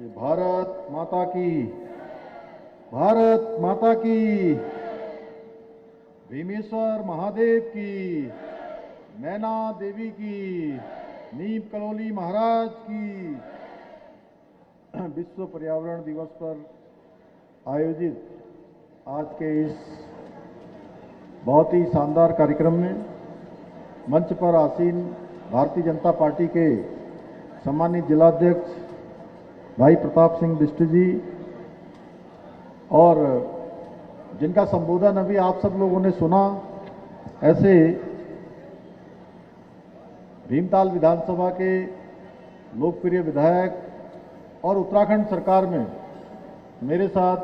भारत माता की, भारत माता की, भीमेश्वर महादेव की, नैना देवी की, नीम कलोली महाराज की। विश्व पर्यावरण दिवस पर आयोजित आज के इस बहुत ही शानदार कार्यक्रम में मंच पर आसीन भारतीय जनता पार्टी के सम्मानित जिलाध्यक्ष भाई प्रताप सिंह बिष्ट जी और जिनका संबोधन अभी आप सब लोगों ने सुना, ऐसे भीमताल विधानसभा के लोकप्रिय विधायक और उत्तराखंड सरकार में मेरे साथ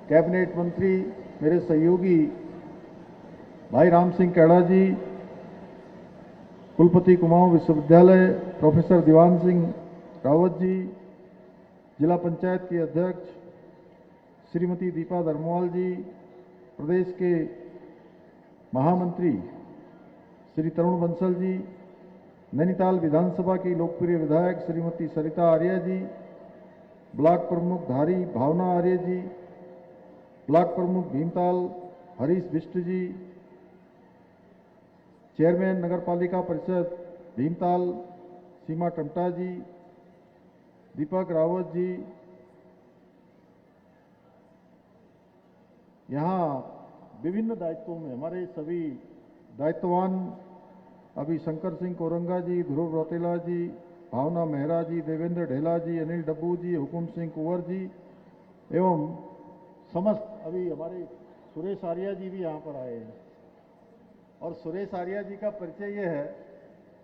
कैबिनेट मंत्री मेरे सहयोगी भाई राम सिंह कैड़ा जी, कुलपति कुमाऊं विश्वविद्यालय प्रोफेसर दीवान सिंह रावत जी, जिला पंचायत की अध्यक्ष श्रीमती दीपा धर्मवाल जी, प्रदेश के महामंत्री श्री तरुण बंसल जी, नैनीताल विधानसभा की लोकप्रिय विधायक श्रीमती सरिता आर्य जी, ब्लॉक प्रमुख धारी भावना आर्य जी, ब्लॉक प्रमुख भीमताल हरीश बिष्ट जी, चेयरमैन नगर पालिका परिषद भीमताल सीमा टमटा जी, दीपक रावत जी, यहाँ विभिन्न दायित्वों में हमारे सभी दायित्ववान अभी शंकर सिंह कोरंगा जी, ध्रुव रौतेला जी, भावना मेहरा जी, देवेंद्र ढेला जी, अनिल डब्बू जी, हुकुम सिंह कुंवर जी एवं समस्त अभी हमारे सुरेश आर्या जी भी यहाँ पर आए हैं। और सुरेश आर्या जी का परिचय ये है,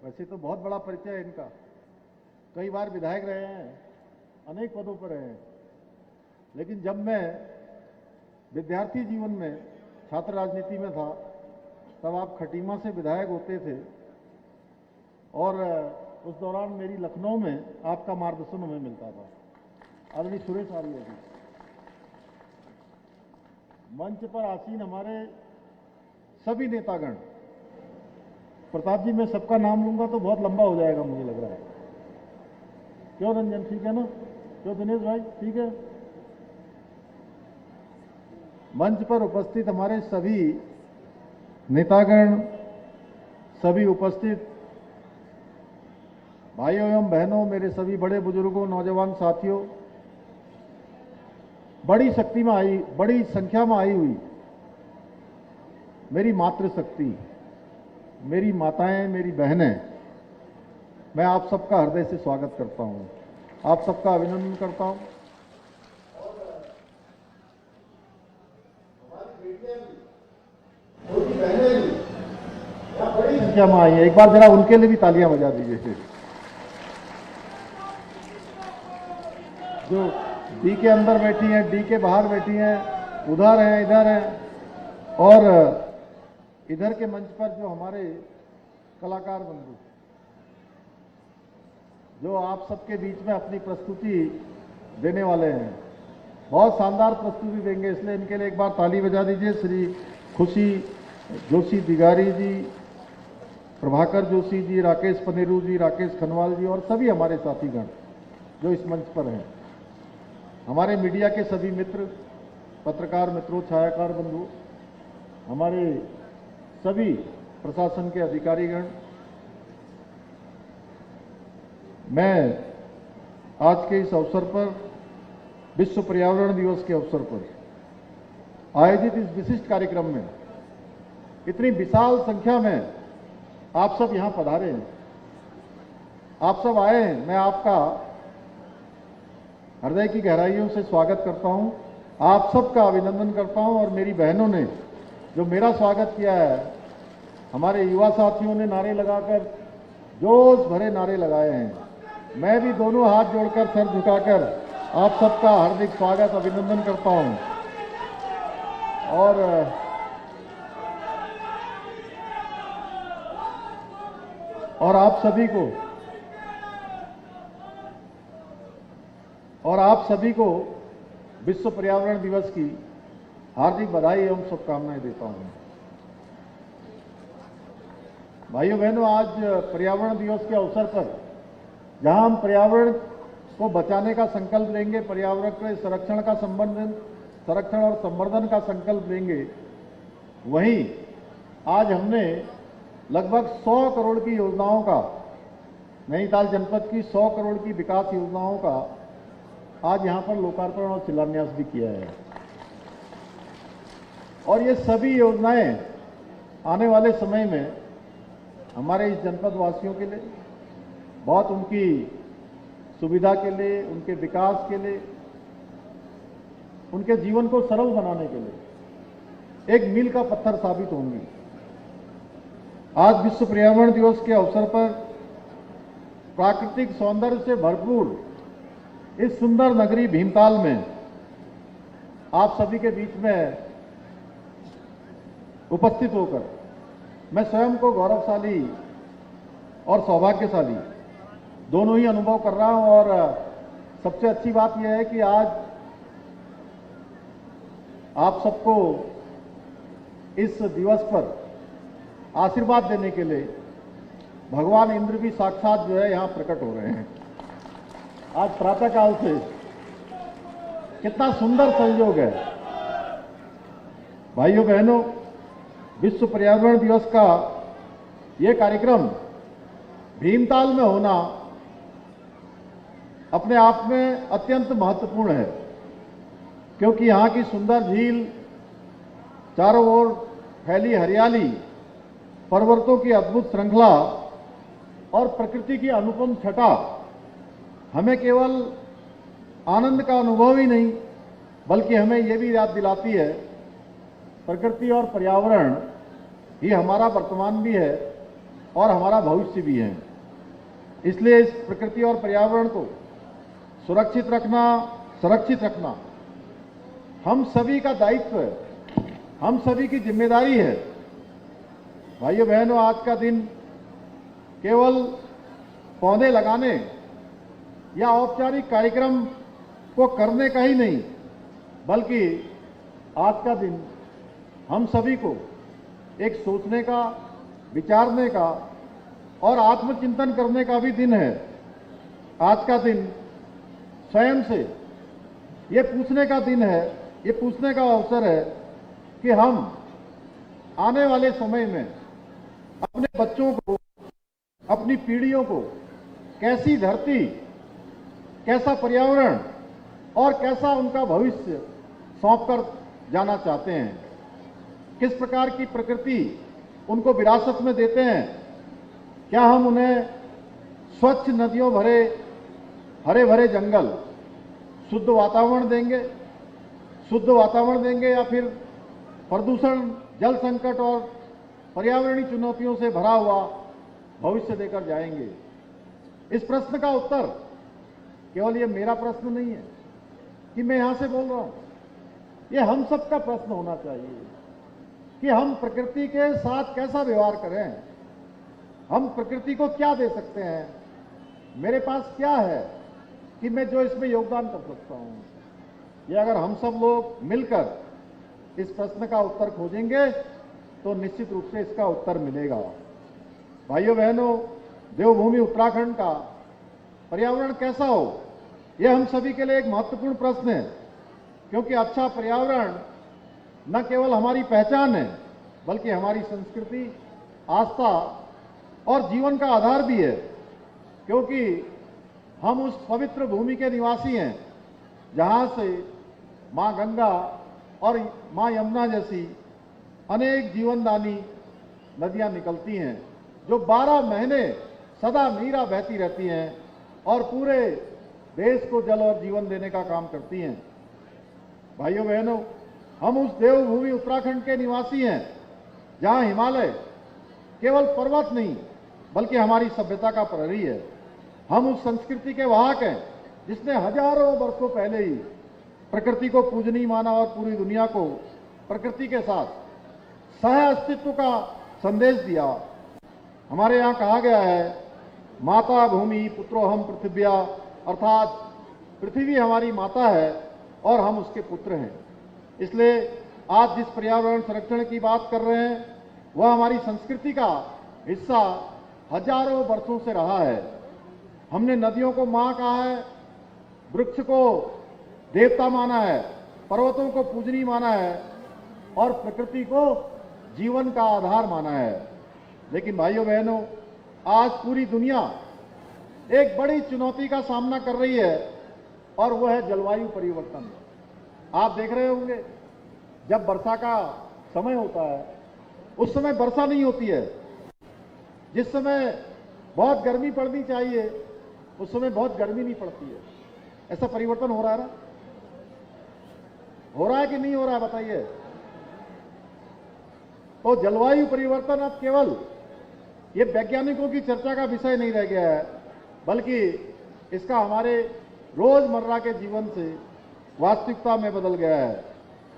वैसे तो बहुत बड़ा परिचय है इनका, कई बार विधायक रहे हैं, अनेक पदों पर रहे हैं, लेकिन जब मैं विद्यार्थी जीवन में छात्र राजनीति में था तब आप खटीमा से विधायक होते थे और उस दौरान मेरी लखनऊ में आपका मार्गदर्शन हमें मिलता था। आदरणीय सुरेश आर्य जी, मंच पर आसीन हमारे सभी नेतागण, प्रताप जी मैं सबका नाम लूंगा तो बहुत लंबा हो जाएगा मुझे लग रहा है, क्यों रंजन, ठीक है ना, क्यों दिनेश भाई, ठीक है। मंच पर उपस्थित हमारे सभी नेतागण, सभी उपस्थित भाइयों एवं बहनों, मेरे सभी बड़े बुजुर्गों, नौजवान साथियों, बड़ी संख्या में आई हुई मेरी मातृशक्ति, मेरी माताएं, मेरी बहनें, मैं आप सबका हृदय से स्वागत करता हूं, आप सबका अभिनंदन करता हूं। बड़ी संख्या में आई है, एक बार जरा उनके लिए भी तालियां बजा दीजिए। जो डी के अंदर बैठी हैं, डी के बाहर बैठी हैं, उधर हैं, इधर हैं, और इधर के मंच पर जो हमारे कलाकार बंधु जो आप सबके बीच में अपनी प्रस्तुति देने वाले हैं, बहुत शानदार प्रस्तुति देंगे, इसलिए इनके लिए एक बार ताली बजा दीजिए। श्री खुशी जोशी दिगारी जी, प्रभाकर जोशी जी, राकेश पनेरू जी, राकेश खनवाल जी और सभी हमारे साथीगण जो इस मंच पर हैं, हमारे मीडिया के सभी मित्र, पत्रकार मित्रों, छायाकार बंधु, हमारे सभी प्रशासन के अधिकारीगण, मैं आज के इस अवसर पर, विश्व पर्यावरण दिवस के अवसर पर आयोजित इस विशिष्ट कार्यक्रम में इतनी विशाल संख्या में आप सब यहां पधारे हैं, आप सब आए हैं, मैं आपका हृदय की गहराइयों से स्वागत करता हूं, आप सबका अभिनंदन करता हूं। और मेरी बहनों ने जो मेरा स्वागत किया है, हमारे युवा साथियों ने नारे लगाकर, जोश भरे नारे लगाए हैं, मैं भी दोनों हाथ जोड़कर, सर झुकाकर आप सबका हार्दिक स्वागत, अभिनंदन करता हूं। और आप सभी को विश्व पर्यावरण दिवस की हार्दिक बधाई एवं शुभकामनाएं देता हूं। भाइयों बहनों, आज पर्यावरण दिवस के अवसर पर जहां हम पर्यावरण को बचाने का संकल्प लेंगे, पर्यावरण के संरक्षण और संवर्धन का संकल्प लेंगे, वहीं आज हमने लगभग 100 करोड़ की योजनाओं का, नैनीताल जनपद की 100 करोड़ की विकास योजनाओं का आज यहां पर लोकार्पण और शिलान्यास भी किया है। और ये सभी योजनाएं आने वाले समय में हमारे इस जनपद वासियों के लिए बहुत, उनकी सुविधा के लिए, उनके विकास के लिए, उनके जीवन को सरल बनाने के लिए एक मील का पत्थर साबित होंगी। आज विश्व पर्यावरण दिवस के अवसर पर प्राकृतिक सौंदर्य से भरपूर इस सुंदर नगरी भीमताल में आप सभी के बीच में उपस्थित होकर मैं स्वयं को गौरवशाली और सौभाग्यशाली दोनों ही अनुभव कर रहा हूं। और सबसे अच्छी बात यह है कि आज आप सबको इस दिवस पर आशीर्वाद देने के लिए भगवान इंद्र भी साक्षात जो है यहां प्रकट हो रहे हैं। आज प्रातःकाल से कितना सुंदर संयोग है। भाइयों बहनों, विश्व पर्यावरण दिवस का यह कार्यक्रम भीमताल में होना अपने आप में अत्यंत महत्वपूर्ण है, क्योंकि यहां की सुंदर झील, चारों ओर फैली हरियाली, पर्वतों की अद्भुत श्रृंखला और प्रकृति की अनुपम छटा हमें केवल आनंद का अनुभव ही नहीं, बल्कि हमें यह भी याद दिलाती है प्रकृति और पर्यावरण ही हमारा वर्तमान भी है और हमारा भविष्य भी है। इसलिए इस प्रकृति और पर्यावरण को सुरक्षित रखना, संरक्षित रखना हम सभी का दायित्व है, हम सभी की जिम्मेदारी है। भाइयों बहनों, आज का दिन केवल पौधे लगाने या औपचारिक कार्यक्रम को करने का ही नहीं, बल्कि आज का दिन हम सभी को एक सोचने का, विचारने का और आत्मचिंतन करने का भी दिन है। आज का दिन स्वयं से ये पूछने का दिन है, ये पूछने का अवसर है कि हम आने वाले समय में अपने बच्चों को, अपनी पीढ़ियों को कैसी धरती, कैसा पर्यावरण और कैसा उनका भविष्य सौंपकर जाना चाहते हैं, किस प्रकार की प्रकृति उनको विरासत में देते हैं। क्या हम उन्हें स्वच्छ नदियों भरे हरे भरे जंगल, शुद्ध वातावरण देंगे या फिर प्रदूषण, जल संकट और पर्यावरणीय चुनौतियों से भरा हुआ भविष्य देकर जाएंगे? इस प्रश्न का उत्तर केवल ये मेरा प्रश्न नहीं है कि मैं यहां से बोल रहा हूं, ये हम सबका प्रश्न होना चाहिए कि हम प्रकृति के साथ कैसा व्यवहार करें, हम प्रकृति को क्या दे सकते हैं, मेरे पास क्या है कि मैं जो इसमें योगदान कर सकता हूं। ये अगर हम सब लोग मिलकर इस प्रश्न का उत्तर खोजेंगे तो निश्चित रूप से इसका उत्तर मिलेगा। भाइयों बहनों, देवभूमि उत्तराखंड का पर्यावरण कैसा हो, यह हम सभी के लिए एक महत्वपूर्ण प्रश्न है, क्योंकि अच्छा पर्यावरण न केवल हमारी पहचान है, बल्कि हमारी संस्कृति, आस्था और जीवन का आधार भी है। क्योंकि हम उस पवित्र भूमि के निवासी हैं जहां से मां गंगा और मां यमुना जैसी अनेक जीवनदानी नदियां निकलती हैं, जो 12 महीने सदा नीरा बहती रहती हैं और पूरे देश को जल और जीवन देने का काम करती हैं। भाइयों बहनों, हम उस देवभूमि उत्तराखंड के निवासी हैं जहां हिमालय केवल पर्वत नहीं, बल्कि हमारी सभ्यता का प्रहरी है। हम उस संस्कृति के वाहक हैं जिसने हजारों वर्षों पहले ही प्रकृति को पूजनीय माना और पूरी दुनिया को प्रकृति के साथ सह अस्तित्व का संदेश दिया। हमारे यहाँ कहा गया है, माता भूमि पुत्रोहम पृथिव्या, अर्थात पृथ्वी हमारी माता है और हम उसके पुत्र हैं। इसलिए आज जिस पर्यावरण संरक्षण की बात कर रहे हैं वह हमारी संस्कृति का हिस्सा हजारों वर्षों से रहा है। हमने नदियों को मां कहा है, वृक्ष को देवता माना है, पर्वतों को पूजनीय माना है और प्रकृति को जीवन का आधार माना है। लेकिन भाइयों बहनों, आज पूरी दुनिया एक बड़ी चुनौती का सामना कर रही है और वह है जलवायु परिवर्तन। आप देख रहे होंगे, जब वर्षा का समय होता है उस समय वर्षा नहीं होती है, जिस समय बहुत गर्मी पड़नी चाहिए उस समय बहुत गर्मी नहीं पड़ती है। ऐसा परिवर्तन हो रहा है ना? हो रहा है कि नहीं हो रहा है, बताइए। तो जलवायु परिवर्तन अब केवल ये वैज्ञानिकों की चर्चा का विषय नहीं रह गया है, बल्कि इसका हमारे रोजमर्रा के जीवन से वास्तविकता में बदल गया है।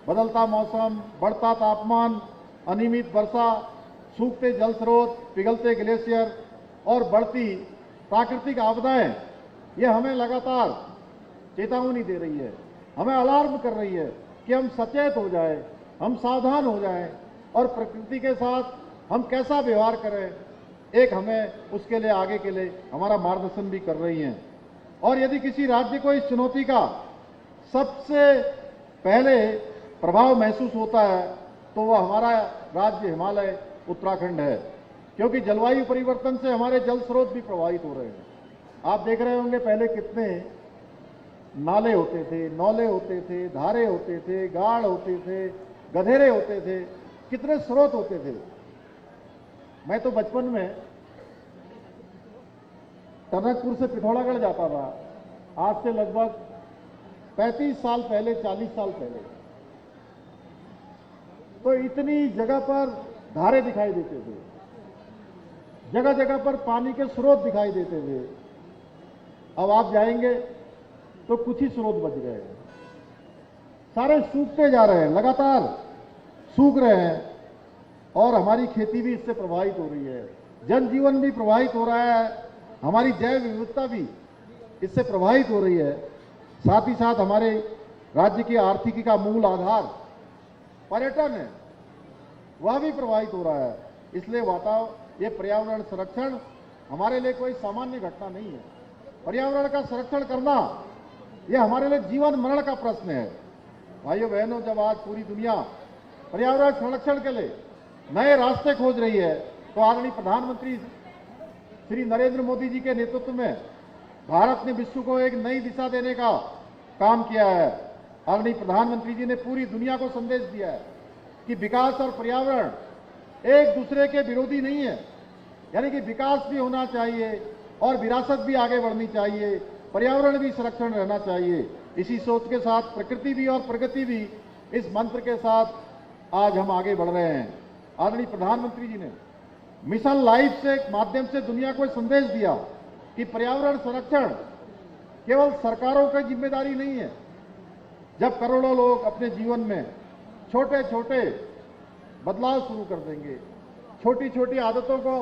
बदलता मौसम, बढ़ता तापमान, अनियमित वर्षा, सूखते जल स्रोत, पिघलते ग्लेशियर और बढ़ती प्राकृतिक आपदाएं, ये हमें लगातार चेतावनी दे रही है, हमें अलार्म कर रही है कि हम सचेत हो जाएं, हम सावधान हो जाएं और प्रकृति के साथ हम कैसा व्यवहार करें, एक हमें उसके लिए आगे के लिए हमारा मार्गदर्शन भी कर रही हैं। और यदि किसी राज्य को इस चुनौती का सबसे पहले प्रभाव महसूस होता है तो वह हमारा राज्य हिमालय उत्तराखंड है, क्योंकि जलवायु परिवर्तन से हमारे जल स्रोत भी प्रभावित हो रहे हैं। आप देख रहे होंगे पहले कितने नाले होते थे, नौले होते थे, धारे होते थे, गाड़ होते थे, गधेरे होते थे, कितने स्रोत होते थे। मैं तो बचपन में टनकपुर से पिथौरागढ़ जाता था, आज से लगभग 35 साल पहले, 40 साल पहले। तो इतनी जगह पर धारे दिखाई देते थे, जगह जगह पर पानी के स्रोत दिखाई देते थे। अब आप जाएंगे तो कुछ ही स्रोत बच गए, सारे सूखते जा रहे हैं, लगातार सूख रहे हैं और हमारी खेती भी इससे प्रभावित हो रही है, जनजीवन भी प्रभावित हो रहा है, हमारी जैव विविधता भी इससे प्रभावित हो रही है। साथ ही साथ हमारे राज्य की आर्थिकी का मूल आधार पर्यटन है, वह भी प्रभावित हो रहा है। इसलिए ये पर्यावरण संरक्षण हमारे लिए कोई सामान्य घटना नहीं है। पर्यावरण का संरक्षण करना यह हमारे लिए जीवन मरण का प्रश्न है। भाइयों बहनों, जब आज पूरी दुनिया पर्यावरण संरक्षण के लिए नए रास्ते खोज रही है, तो आदरणीय प्रधानमंत्री श्री नरेंद्र मोदी जी के नेतृत्व में भारत ने विश्व को एक नई दिशा देने का काम किया है। आदरणीय प्रधानमंत्री जी ने पूरी दुनिया को संदेश दिया है कि विकास और पर्यावरण एक दूसरे के विरोधी नहीं है, यानी कि विकास भी होना चाहिए और विरासत भी आगे बढ़नी चाहिए, पर्यावरण भी संरक्षण रहना चाहिए। इसी सोच के साथ प्रकृति भी और प्रगति भी, इस मंत्र के साथ आज हम आगे बढ़ रहे हैं। आदरणीय प्रधानमंत्री जी ने मिशन लाइफ से माध्यम से दुनिया को संदेश दिया कि पर्यावरण संरक्षण केवल सरकारों की जिम्मेदारी नहीं है। जब करोड़ों लोग अपने जीवन में छोटे छोटे बदलाव शुरू कर देंगे, छोटी छोटी आदतों को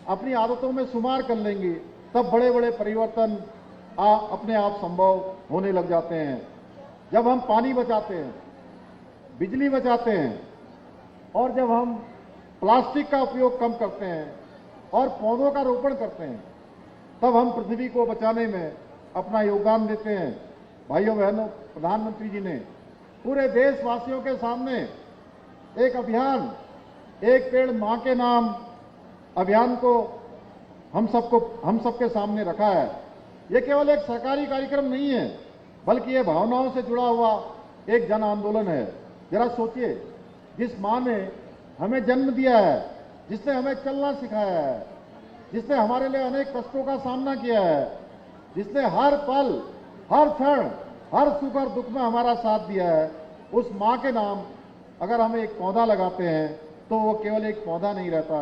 अपनी आदतों में शुमार कर लेंगे, तब बड़े बड़े परिवर्तन अपने आप संभव होने लग जाते हैं। जब हम पानी बचाते हैं, बिजली बचाते हैं और जब हम प्लास्टिक का उपयोग कम करते हैं और पौधों का रोपण करते हैं, तब हम पृथ्वी को बचाने में अपना योगदान देते हैं। भाइयों बहनों, प्रधानमंत्री जी ने पूरे देशवासियों के सामने एक अभियान, एक पेड़ मां के नाम अभियान को हम सबके सामने रखा है। ये केवल एक सरकारी कार्यक्रम नहीं है, बल्कि ये भावनाओं से जुड़ा हुआ एक जन आंदोलन है। जरा सोचिए, जिस मां ने हमें जन्म दिया है, जिसने हमें चलना सिखाया है, जिसने हमारे लिए अनेक कष्टों का सामना किया है, जिसने हर पल, हर क्षण, हर सुख और दुख में हमारा साथ दिया है, उस मां के नाम अगर हम एक पौधा लगाते हैं तो वो केवल एक पौधा नहीं रहता,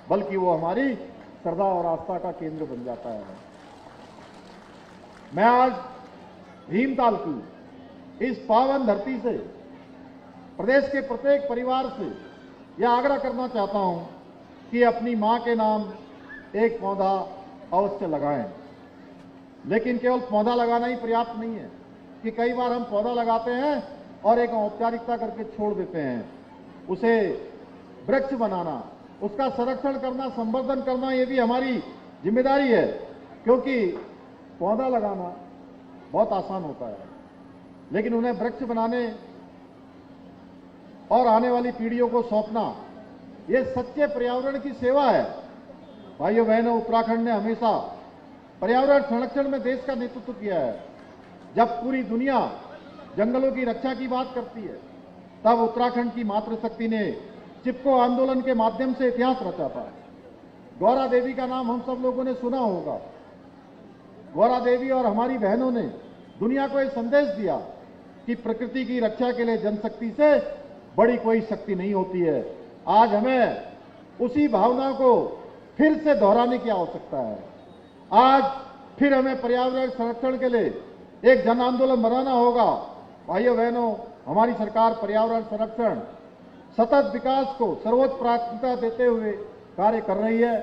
बल्कि वो हमारी श्रद्धा और आस्था का केंद्र बन जाता है। मैं आज भीमताल की इस पावन धरती से प्रदेश के प्रत्येक परिवार से यह आग्रह करना चाहता हूं कि अपनी मां के नाम एक पौधा अवश्य लगाएं। लेकिन केवल पौधा लगाना ही पर्याप्त नहीं है, कि कई बार हम पौधा लगाते हैं और एक औपचारिकता करके छोड़ देते हैं। उसे वृक्ष बनाना, उसका संरक्षण करना, संवर्धन करना, ये भी हमारी जिम्मेदारी है। क्योंकि पौधा लगाना बहुत आसान होता है, लेकिन उन्हें वृक्ष बनाने और आने वाली पीढ़ियों को सौंपना, ये सच्चे पर्यावरण की सेवा है। भाइयों बहनों, उत्तराखंड ने हमेशा पर्यावरण संरक्षण में देश का नेतृत्व किया है। जब पूरी दुनिया जंगलों की रक्षा की बात करती है, तब उत्तराखंड की मातृशक्ति ने चिपको आंदोलन के माध्यम से इतिहास रचा था। गौरा देवी का नाम हम सब लोगों ने सुना होगा। गौरा देवी और हमारी बहनों ने दुनिया को यह संदेश दिया कि प्रकृति की रक्षा के लिए जनशक्ति से बड़ी कोई शक्ति नहीं होती है। आज हमें उसी भावना को फिर से दोहराने की आवश्यकता है। आज फिर हमें पर्यावरण संरक्षण के लिए एक जन आंदोलन बनाना होगा। भाइयों बहनों, हमारी सरकार पर्यावरण संरक्षण, सतत विकास को सर्वोच्च प्राथमिकता देते हुए कार्य कर रही है।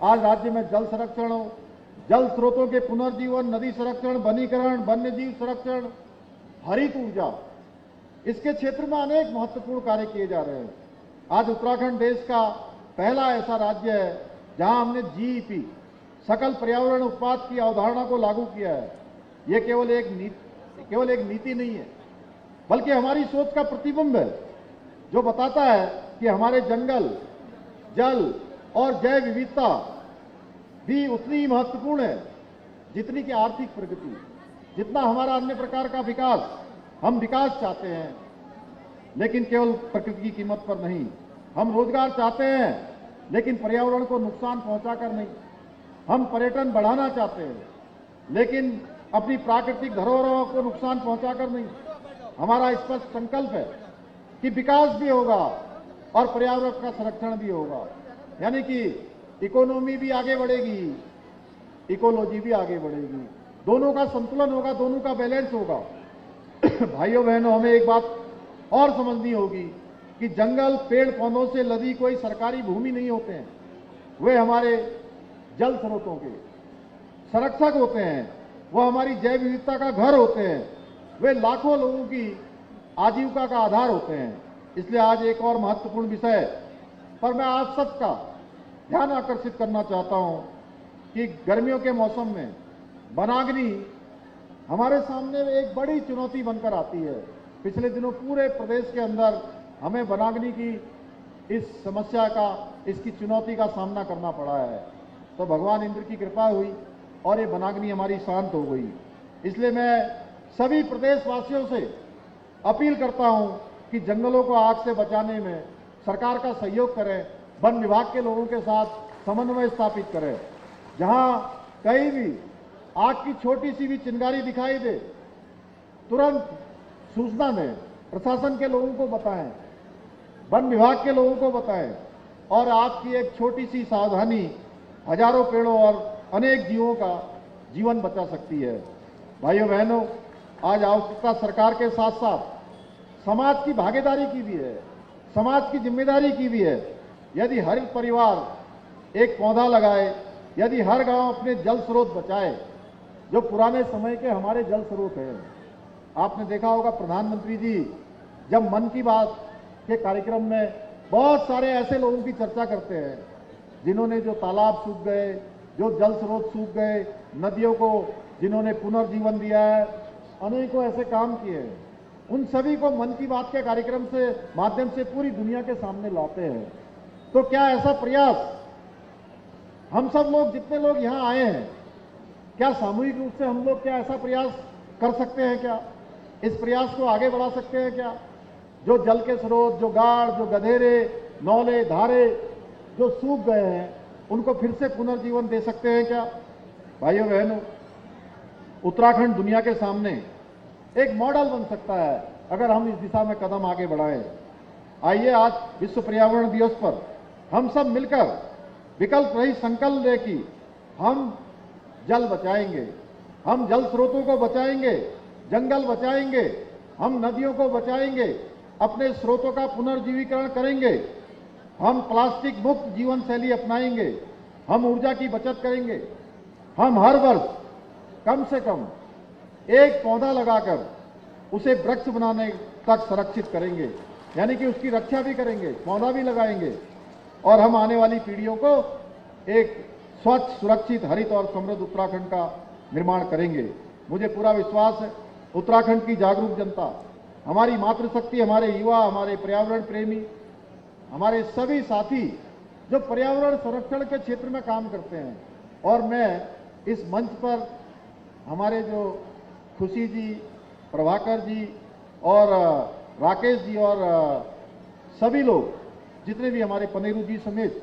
आज राज्य में जल संरक्षण हो, जल स्रोतों के पुनर्जीवन, नदी संरक्षण, वनीकरण, वन्यजीव संरक्षण, हरित ऊर्जा, इसके क्षेत्र में अनेक महत्वपूर्ण कार्य किए जा रहे हैं। आज उत्तराखंड देश का पहला ऐसा राज्य है जहां हमने जीईपी, सकल पर्यावरण उत्पाद की अवधारणा को लागू किया है। ये केवल एक नीति नहीं है, बल्कि हमारी सोच का प्रतिबिंब है, जो बताता है कि हमारे जंगल, जल और जैव विविधता भी उतनी ही महत्वपूर्ण है जितनी कि आर्थिक प्रगति, जितना हमारा अन्य प्रकार का विकास। हम विकास चाहते हैं, लेकिन केवल प्रकृति की कीमत पर नहीं। हम रोजगार चाहते हैं, लेकिन पर्यावरण को नुकसान पहुंचाकर नहीं। हम पर्यटन बढ़ाना चाहते हैं, लेकिन अपनी प्राकृतिक धरोहरों को नुकसान पहुंचाकर नहीं। हमारा स्पष्ट संकल्प है कि विकास भी होगा और पर्यावरण का संरक्षण भी होगा, यानी कि इकोनॉमी भी आगे बढ़ेगी, इकोलॉजी भी आगे बढ़ेगी, दोनों का संतुलन होगा, दोनों का बैलेंस होगा। भाइयों बहनों, हमें एक बात और समझनी होगी कि जंगल, पेड़ पौधों से लदी कोई सरकारी भूमि नहीं होते हैं। वे हमारे जल स्रोतों के संरक्षक होते हैं, वो हमारी जैव विविधता का घर होते हैं, वे लाखों लोगों की आजीविका का आधार होते हैं। इसलिए आज एक और महत्वपूर्ण विषय पर मैं आप सबका ध्यान आकर्षित करना चाहता हूं कि गर्मियों के मौसम में वनाग्नि हमारे सामने एक बड़ी चुनौती बनकर आती है। पिछले दिनों पूरे प्रदेश के अंदर हमें वनाग्नि की इस समस्या का, इसकी चुनौती का सामना करना पड़ा है। तो भगवान इंद्र की कृपा हुई और ये वनाग्नि हमारी शांत हो गई। इसलिए मैं सभी प्रदेशवासियों से अपील करता हूं कि जंगलों को आग से बचाने में सरकार का सहयोग करें, वन विभाग के लोगों के साथ समन्वय स्थापित करें। जहां कहीं भी आग की छोटी सी भी चिंगारी दिखाई दे, तुरंत सूचना दें, प्रशासन के लोगों को बताएं, वन विभाग के लोगों को बताएं, और आपकी एक छोटी सी सावधानी हजारों पेड़ों और अनेक जीवों का जीवन बचा सकती है। भाइयों बहनों, आज आवश्यकता सरकार के साथ साथ समाज की भागीदारी की भी है, समाज की जिम्मेदारी की भी है। यदि हर परिवार एक पौधा लगाए, यदि हर गांव अपने जल स्रोत बचाए, जो पुराने समय के हमारे जल स्रोत हैं। आपने देखा होगा प्रधानमंत्री जी जब मन की बात के कार्यक्रम में बहुत सारे ऐसे लोगों की चर्चा करते हैं जिन्होंने, जो तालाब सूख गए, जो जल स्रोत सूख गए, नदियों को जिन्होंने पुनर्जीवन दिया है, अनेकों ऐसे काम किए हैं। उन सभी को मन की बात के कार्यक्रम से माध्यम से पूरी दुनिया के सामने लाते हैं। तो क्या ऐसा प्रयास हम सब लोग, जितने लोग यहाँ आए हैं, क्या सामूहिक रूप से हम लोग क्या ऐसा प्रयास कर सकते हैं? क्या इस प्रयास को आगे बढ़ा सकते हैं? क्या जो जल के स्रोत, जो गाड़, जो गधेरे, नौले, धारे जो सूख गए हैं, उनको फिर से पुनर्जीवन दे सकते हैं क्या? भाइयों बहनों, उत्तराखंड दुनिया के सामने एक मॉडल बन सकता है अगर हम इस दिशा में कदम आगे बढ़ाएं। आइए आज विश्व पर्यावरण दिवस पर हम सब मिलकर विकल्प रहित संकल्प लें कि हम जल बचाएंगे, हम जल स्रोतों को बचाएंगे, जंगल बचाएंगे, हम नदियों को बचाएंगे, अपने स्रोतों का पुनर्जीवीकरण करेंगे, हम प्लास्टिक मुक्त जीवन शैली अपनाएंगे, हम ऊर्जा की बचत करेंगे, हम हर वर्ष कम से कम एक पौधा लगाकर उसे वृक्ष बनाने तक संरक्षित करेंगे, यानी कि उसकी रक्षा भी करेंगे, पौधा भी लगाएंगे, और हम आने वाली पीढ़ियों को एक स्वच्छ, सुरक्षित, हरित और समृद्ध उत्तराखंड का निर्माण करेंगे। मुझे पूरा विश्वास है उत्तराखंड की जागरूक जनता, हमारी मातृशक्ति, हमारे युवा, हमारे पर्यावरण प्रेमी, हमारे सभी साथी जो पर्यावरण संरक्षण के क्षेत्र में काम करते हैं, और मैं इस मंच पर हमारे जो खुशी जी, प्रभाकर जी और राकेश जी और सभी लोग, जितने भी हमारे पनेरू जी समेत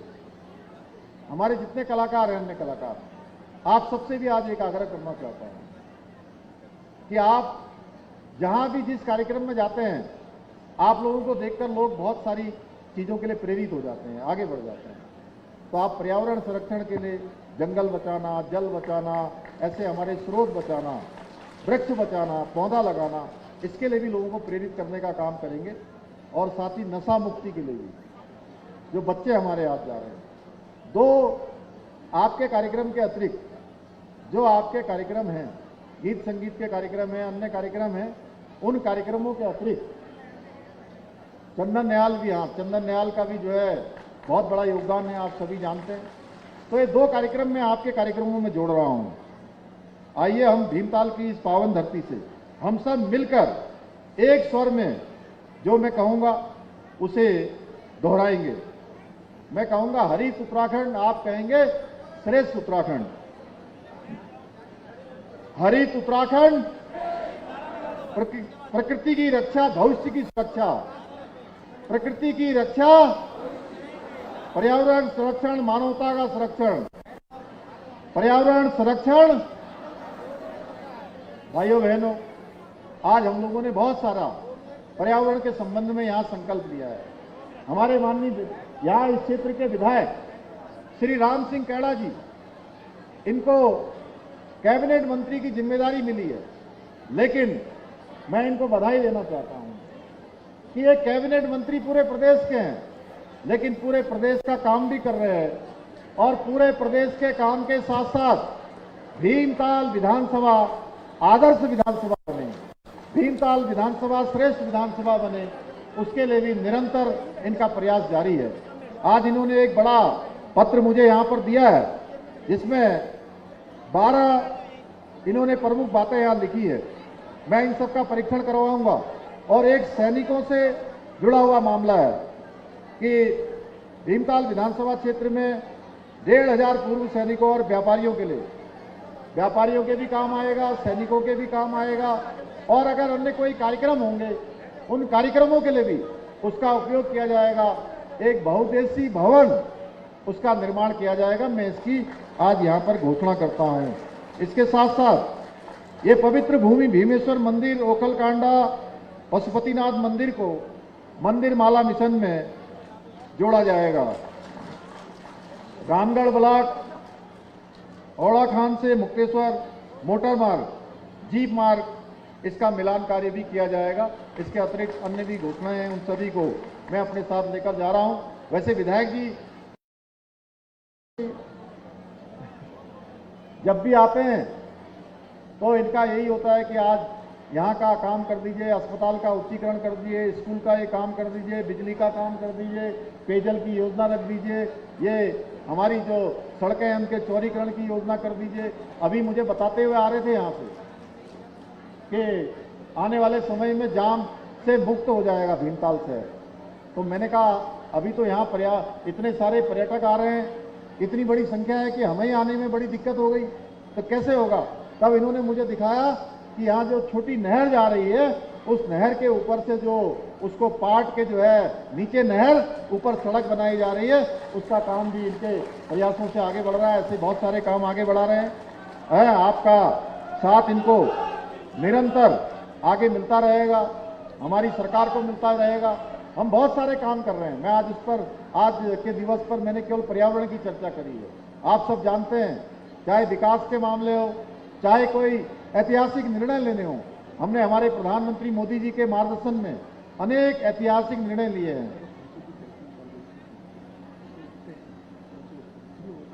हमारे जितने कलाकार हैं, अन्य कलाकार, आप सबसे भी आज एक आग्रह करना चाहता हूं कि आप जहां भी जिस कार्यक्रम में जाते हैं, आप लोगों को देखकर लोग बहुत सारी चीजों के लिए प्रेरित हो जाते हैं, आगे बढ़ जाते हैं। तो आप पर्यावरण संरक्षण के लिए जंगल बचाना, जल बचाना, ऐसे हमारे स्रोत बचाना, वृक्ष बचाना, पौधा लगाना, इसके लिए भी लोगों को प्रेरित करने का काम करेंगे। और साथ ही नशा मुक्ति के लिए भी जो बच्चे हमारे आज जा रहे हैं, दो आपके कार्यक्रम के अतिरिक्त जो आपके कार्यक्रम हैं, गीत संगीत के कार्यक्रम हैं, अन्य कार्यक्रम हैं, उन कार्यक्रमों के अतिरिक्त चंदन न्याल भी, हाँ, चंदन न्याल का भी जो है बहुत बड़ा योगदान है, आप सभी जानते हैं। तो ये दो कार्यक्रम मैं आपके कार्यक्रमों में जोड़ रहा हूं। आइए हम भीमताल की इस पावन धरती से हम सब मिलकर एक स्वर में जो मैं कहूंगा उसे दोहराएंगे। मैं कहूंगा हरित उत्तराखंड, आप कहेंगे श्रेष्ठ उत्तराखंड। हरित उत्तराखंड, प्रकृति की रक्षा, भविष्य की सुरक्षा, प्रकृति की रक्षा, पर्यावरण संरक्षण, मानवता का संरक्षण, पर्यावरण संरक्षण। भाइयों बहनों, आज हम लोगों ने बहुत सारा पर्यावरण के संबंध में यहां संकल्प लिया है। हमारे माननीय यहां इस क्षेत्र के विधायक श्री राम सिंह कैड़ा जी, इनको कैबिनेट मंत्री की जिम्मेदारी मिली है, लेकिन मैं इनको बधाई देना चाहता हूं कि ये कैबिनेट मंत्री पूरे प्रदेश के हैं, लेकिन पूरे प्रदेश का काम भी कर रहे हैं, और पूरे प्रदेश के काम के साथ साथ भीमताल विधानसभा आदर्श विधानसभा बने, भीमताल विधानसभा श्रेष्ठ विधानसभा बने, उसके लिए भी निरंतर इनका प्रयास जारी है। आज इन्होंने एक बड़ा पत्र मुझे यहां पर दिया है, जिसमें 12 इन्होंने प्रमुख बातें यहां लिखी है। मैं इन सब का परीक्षण करवाऊंगा। और एक सैनिकों से जुड़ा हुआ मामला है कि भीमताल विधानसभा क्षेत्र में 1500 पूर्व सैनिकों और व्यापारियों के लिए, व्यापारियों के भी काम आएगा, सैनिकों के भी काम आएगा, और अगर अन्य कोई कार्यक्रम होंगे उन कार्यक्रमों के लिए भी उसका उपयोग किया जाएगा। एक बहुउद्देशीय भवन उसका निर्माण किया जाएगा। मैं इसकी आज यहां पर घोषणा करता हूं। इसके साथ साथ ये पवित्र भूमि भीमेश्वर मंदिर, ओखलकांडा, पशुपतिनाथ मंदिर को मंदिर माला मिशन में जोड़ा जाएगा। रामगढ़ ब्लॉक औड़ा खान से मुक्तेश्वर मोटर मार्ग, जीप मार्ग, इसका मिलान कार्य भी किया जाएगा। इसके अतिरिक्त अन्य भी घोषणाएं हैं, उन सभी को मैं अपने साथ लेकर जा रहा हूं। वैसे विधायक जी जब भी आते हैं तो इनका यही होता है कि आज यहाँ का काम कर दीजिए, अस्पताल का उच्चीकरण कर दीजिए, स्कूल का ये काम कर दीजिए, बिजली का काम कर दीजिए, पेयजल की योजना रख दीजिए, ये हमारी जो सड़कें हैं उनके चौड़ीकरण की योजना कर दीजिए। अभी मुझे बताते हुए आ रहे थे यहाँ से कि आने वाले समय में जाम से मुक्त हो जाएगा भीमताल से। तो मैंने कहा अभी तो यहाँ इतने सारे पर्यटक आ रहे हैं, इतनी बड़ी संख्या है कि हमें आने में बड़ी दिक्कत हो गई, तो कैसे होगा। तब इन्होंने मुझे दिखाया कि यहाँ जो छोटी नहर जा रही है, उस नहर के ऊपर से जो उसको पाट के जो है नीचे नहर, ऊपर सड़क बनाई जा रही है, उसका काम भी इनके प्रयासों से आगे बढ़ रहा है। ऐसे बहुत सारे काम आगे बढ़ा रहे हैं। आपका साथ इनको निरंतर आगे मिलता रहेगा, हमारी सरकार को मिलता रहेगा। हम बहुत सारे काम कर रहे हैं। मैं आज के दिवस पर मैंने केवल पर्यावरण की चर्चा करी है। आप सब जानते हैं, चाहे विकास के मामले हो, चाहे कोई ऐतिहासिक निर्णय लेने हो, हमने हमारे प्रधानमंत्री मोदी जी के मार्गदर्शन में अनेक ऐतिहासिक निर्णय लिए हैं।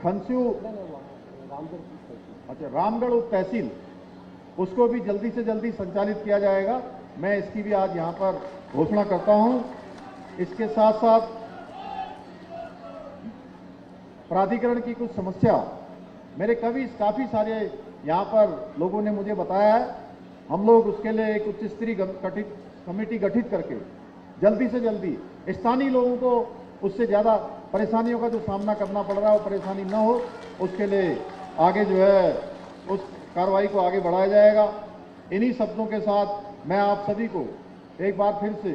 खनस्यू, अच्छा, रामगढ़ उप तहसील, उसको भी जल्दी से जल्दी संचालित किया जाएगा। मैं इसकी भी आज यहाँ पर घोषणा करता हूँ। इसके साथ साथ प्राधिकरण की कुछ समस्या, मेरे काफी सारे यहाँ पर लोगों ने मुझे बताया है, हम लोग उसके लिए एक उच्च स्तरीय कमेटी गठित करके जल्दी से जल्दी स्थानीय लोगों को उससे ज़्यादा परेशानियों का जो सामना करना पड़ रहा है वो परेशानी न हो, उसके लिए आगे जो है उस कार्रवाई को आगे बढ़ाया जाएगा। इन्हीं शब्दों के साथ मैं आप सभी को एक बार फिर से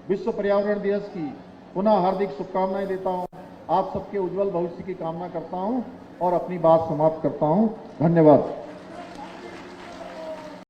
विश्व पर्यावरण दिवस की पुनः हार्दिक शुभकामनाएं देता हूं। आप सबके उज्जवल भविष्य की कामना करता हूं और अपनी बात समाप्त करता हूं। धन्यवाद।